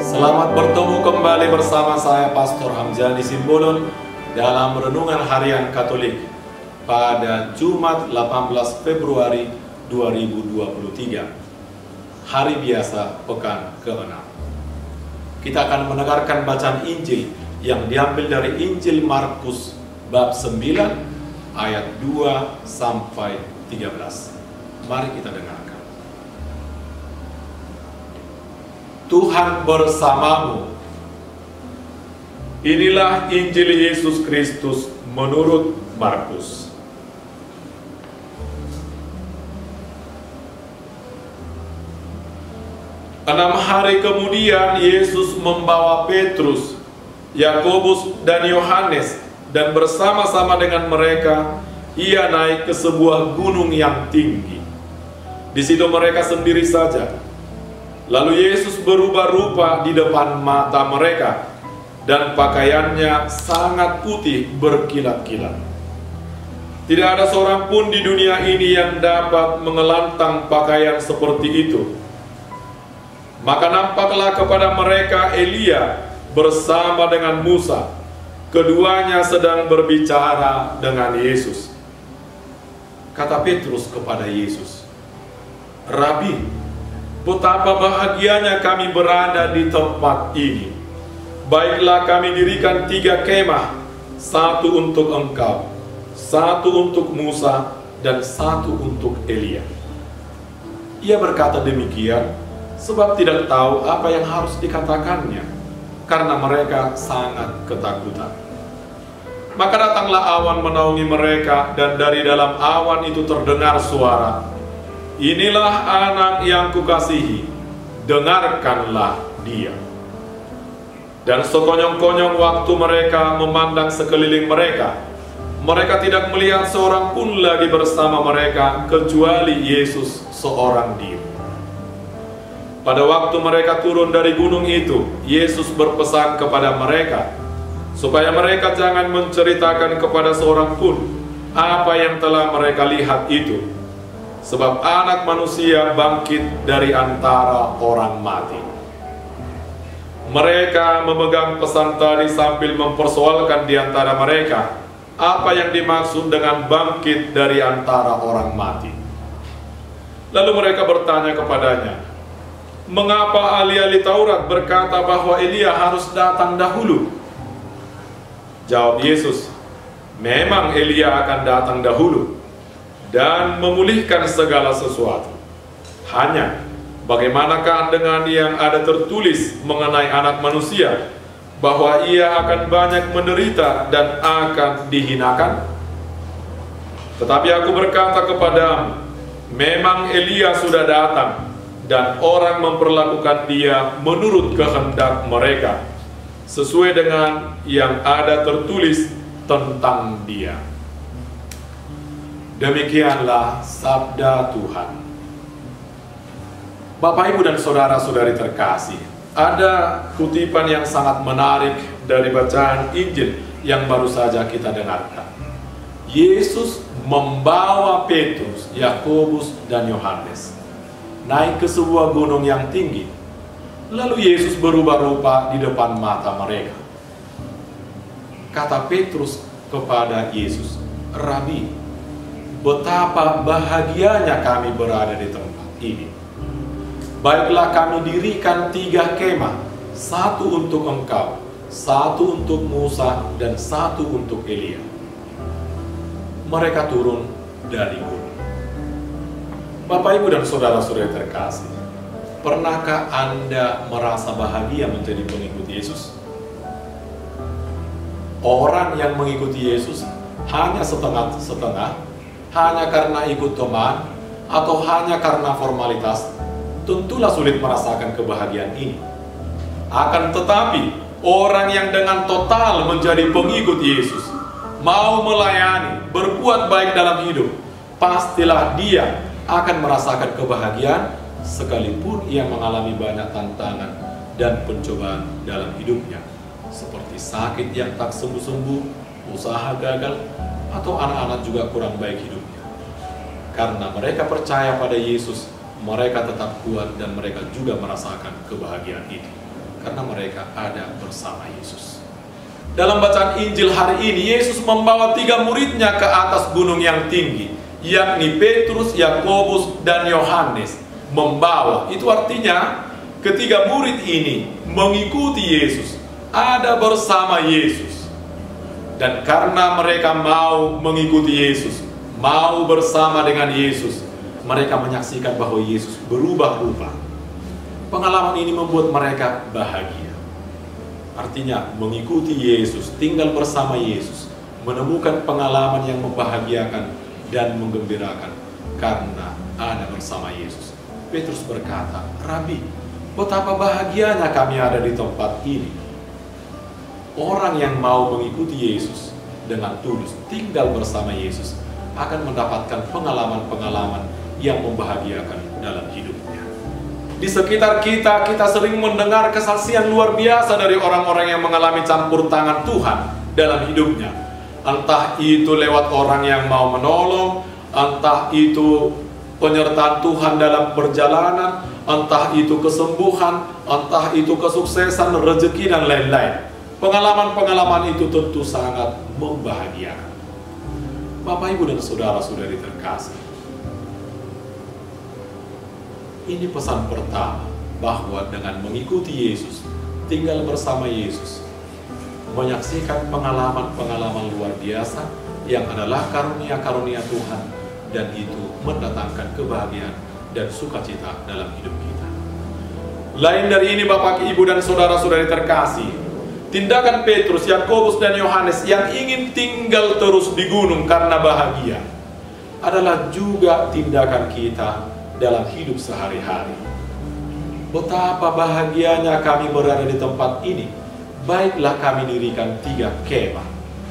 Selamat bertemu kembali bersama saya Pastor Hamzani Simbolon dalam Renungan Harian Katolik pada Jumat 18 Februari 2023, hari biasa pekan ke-6. Kita akan mendengarkan bacaan Injil yang diambil dari Injil Markus bab 9 ayat 2 sampai 13. Mari kita dengarkan. Tuhan bersamamu. Inilah Injil Yesus Kristus menurut Markus. Enam hari kemudian Yesus membawa Petrus, Yakobus dan Yohanes, dan bersama-sama dengan mereka ia naik ke sebuah gunung yang tinggi. Di situ mereka sendiri saja. Lalu Yesus berubah rupa di depan mata mereka, dan pakaiannya sangat putih berkilat-kilat. Tidak ada seorang pun di dunia ini yang dapat mengelantang pakaian seperti itu. Maka nampaklah kepada mereka Elia bersama dengan Musa. Keduanya sedang berbicara dengan Yesus. Kata Petrus kepada Yesus, "Rabi, betapa bahagianya kami berada di tempat ini. Baiklah kami dirikan 3 kemah, 1 untuk engkau, 1 untuk Musa, dan 1 untuk Elia." Ia berkata demikian sebab tidak tahu apa yang harus dikatakannya, karena mereka sangat ketakutan. Maka datanglah awan menaungi mereka, dan dari dalam awan itu terdengar suara, "Inilah anak yang kukasihi, dengarkanlah dia." Dan sekonyong-konyong waktu mereka memandang sekeliling mereka, mereka tidak melihat seorang pun lagi bersama mereka kecuali Yesus seorang diri. Pada waktu mereka turun dari gunung itu, Yesus berpesan kepada mereka supaya mereka jangan menceritakan kepada seorang pun apa yang telah mereka lihat itu. Sebab anak manusia bangkit dari antara orang mati. Mereka memegang pesan tadi sambil mempersoalkan di antara mereka apa yang dimaksud dengan bangkit dari antara orang mati. Lalu mereka bertanya kepadanya, "Mengapa ahli-ahli Taurat berkata bahwa Elia harus datang dahulu?" Jawab Yesus, "Memang Elia akan datang dahulu dan memulihkan segala sesuatu. Hanya bagaimanakah dengan yang ada tertulis mengenai anak manusia, bahwa ia akan banyak menderita dan akan dihinakan? Tetapi aku berkata kepadamu, memang Elia sudah datang, dan orang memperlakukan dia menurut kehendak mereka, sesuai dengan yang ada tertulis tentang dia." Demikianlah sabda Tuhan. Bapak, Ibu, dan saudara-saudari terkasih, ada kutipan yang sangat menarik dari bacaan Injil yang baru saja kita dengarkan. Yesus membawa Petrus, Yakobus, dan Yohanes naik ke sebuah gunung yang tinggi. Lalu Yesus berubah rupa di depan mata mereka. Kata Petrus kepada Yesus, "Rabi, betapa bahagianya kami berada di tempat ini. Baiklah kami dirikan 3 kemah, 1 untuk engkau, 1 untuk Musa, dan 1 untuk Elia." Mereka turun dari gunung. Bapak, Ibu, dan saudara-saudari terkasih, pernahkah Anda merasa bahagia menjadi pengikut Yesus? Orang yang mengikuti Yesus hanya setengah-setengah, hanya karena ikut teman, atau hanya karena formalitas, tentulah sulit merasakan kebahagiaan ini. Akan tetapi, orang yang dengan total menjadi pengikut Yesus, mau melayani, berbuat baik dalam hidup, pastilah dia akan merasakan kebahagiaan sekalipun ia mengalami banyak tantangan dan pencobaan dalam hidupnya, seperti sakit yang tak sembuh-sembuh, usaha gagal, atau anak-anak juga kurang baik hidupnya. Karena mereka percaya pada Yesus, mereka tetap kuat dan mereka juga merasakan kebahagiaan itu. karena mereka ada bersama Yesus. Dalam bacaan Injil hari ini, Yesus membawa 3 muridnya ke atas gunung yang tinggi, yakni Petrus, Yakobus, dan Yohanes. Membawa, itu artinya ketiga murid ini mengikuti Yesus, ada bersama Yesus. Dan karena mereka mau mengikuti Yesus, mau bersama dengan Yesus, mereka menyaksikan bahwa Yesus berubah rupa. Pengalaman ini membuat mereka bahagia. Artinya mengikuti Yesus, tinggal bersama Yesus, menemukan pengalaman yang membahagiakan dan menggembirakan karena ada bersama Yesus. Petrus berkata, "Rabi, betapa bahagianya kami ada di tempat ini." Orang yang mau mengikuti Yesus dengan tulus, tinggal bersama Yesus, akan mendapatkan pengalaman-pengalaman yang membahagiakan dalam hidupnya. Di sekitar kita, kita sering mendengar kesaksian luar biasa dari orang-orang yang mengalami campur tangan Tuhan dalam hidupnya. Entah itu lewat orang yang mau menolong, entah itu penyertaan Tuhan dalam perjalanan, entah itu kesembuhan, entah itu kesuksesan, rezeki, dan lain-lain. Pengalaman-pengalaman itu tentu sangat membahagiakan. Bapak, Ibu, dan saudara-saudari terkasih, ini pesan pertama, bahwa dengan mengikuti Yesus, tinggal bersama Yesus, menyaksikan pengalaman-pengalaman luar biasa yang adalah karunia-karunia Tuhan, dan itu mendatangkan kebahagiaan dan sukacita dalam hidup kita. Lain dari ini, Bapak, Ibu, dan saudara-saudari terkasih, tindakan Petrus, Yakobus, dan Yohanes yang ingin tinggal terus di gunung karena bahagia adalah juga tindakan kita dalam hidup sehari-hari. Betapa bahagianya kami berada di tempat ini. Baiklah kami dirikan 3 kemah,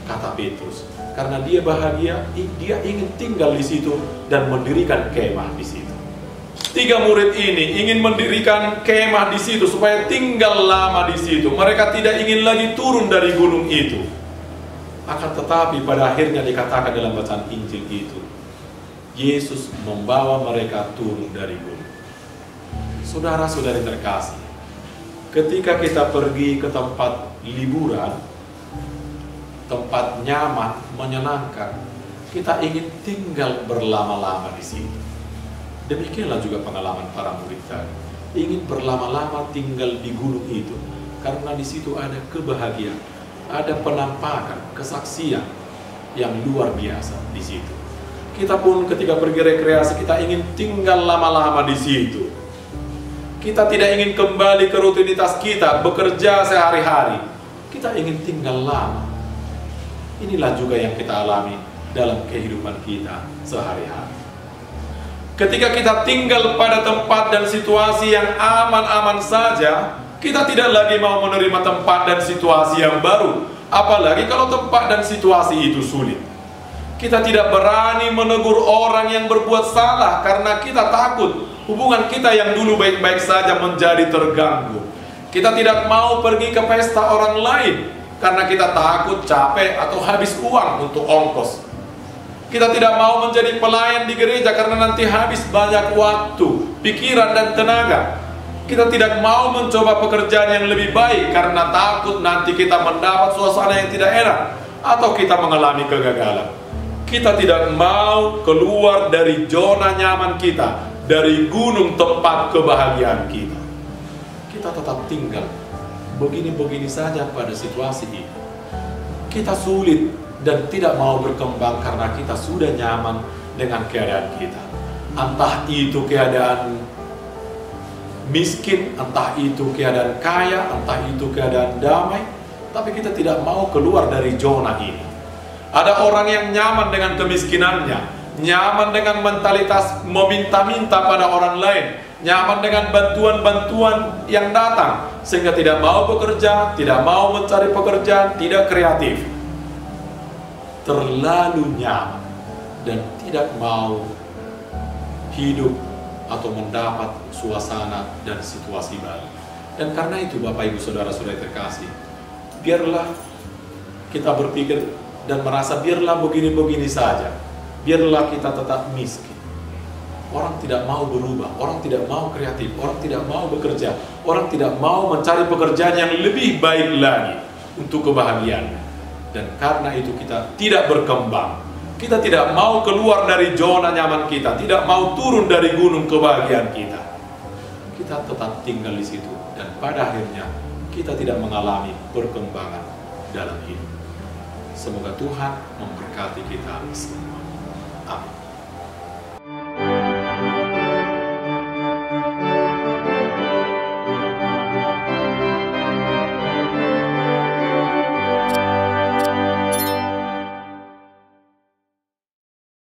kata Petrus, karena dia bahagia, dia ingin tinggal di situ dan mendirikan kemah di situ. 3 murid ini ingin mendirikan kemah di situ supaya tinggal lama di situ. Mereka tidak ingin lagi turun dari gunung itu. Akan tetapi pada akhirnya dikatakan dalam bacaan Injil itu, Yesus membawa mereka turun dari gunung. Saudara-saudari terkasih, ketika kita pergi ke tempat liburan, tempat nyaman, menyenangkan, kita ingin tinggal berlama-lama di situ. Demikianlah juga pengalaman para murid tadi. Ingin berlama-lama tinggal di gunung itu, karena di situ ada kebahagiaan, ada penampakan, kesaksian yang luar biasa di situ. Kita pun ketika pergi rekreasi, kita ingin tinggal lama-lama di situ. Kita tidak ingin kembali ke rutinitas kita, bekerja sehari-hari. Kita ingin tinggal lama. Inilah juga yang kita alami dalam kehidupan kita sehari-hari. Ketika kita tinggal pada tempat dan situasi yang aman-aman saja, kita tidak lagi mau menerima tempat dan situasi yang baru. Apalagi kalau tempat dan situasi itu sulit. Kita tidak berani menegur orang yang berbuat salah karena kita takut hubungan kita yang dulu baik-baik saja menjadi terganggu. Kita tidak mau pergi ke pesta orang lain karena kita takut capek atau habis uang untuk ongkos. Kita tidak mau menjadi pelayan di gereja karena nanti habis banyak waktu, pikiran, dan tenaga. Kita tidak mau mencoba pekerjaan yang lebih baik karena takut nanti kita mendapat suasana yang tidak enak atau kita mengalami kegagalan. Kita tidak mau keluar dari zona nyaman kita, dari gunung tempat kebahagiaan kita. Kita tetap tinggal begini-begini saja pada situasi ini. Kita sulit dan tidak mau berkembang karena kita sudah nyaman dengan keadaan kita. Entah itu keadaan miskin, entah itu keadaan kaya, entah itu keadaan damai, tapi kita tidak mau keluar dari zona ini. Ada orang yang nyaman dengan kemiskinannya, nyaman dengan mentalitas meminta-minta pada orang lain, nyaman dengan bantuan-bantuan yang datang, sehingga tidak mau bekerja, tidak mau mencari pekerjaan, tidak kreatif. Terlalu nyaman dan tidak mau hidup atau mendapat suasana dan situasi baru. Dan karena itu, Bapak, Ibu, saudara-saudari terkasih, biarlah kita berpikir dan merasa biarlah begini-begini saja, biarlah kita tetap miskin. orang tidak mau berubah, orang tidak mau kreatif, orang tidak mau bekerja, orang tidak mau mencari pekerjaan yang lebih baik lagi untuk kebahagiaan. Dan karena itu kita tidak berkembang. Kita tidak mau keluar dari zona nyaman kita, tidak mau turun dari gunung kebahagiaan kita. Kita tetap tinggal di situ, dan pada akhirnya kita tidak mengalami perkembangan dalam hidup. Semoga Tuhan memberkati kita semua. Amin.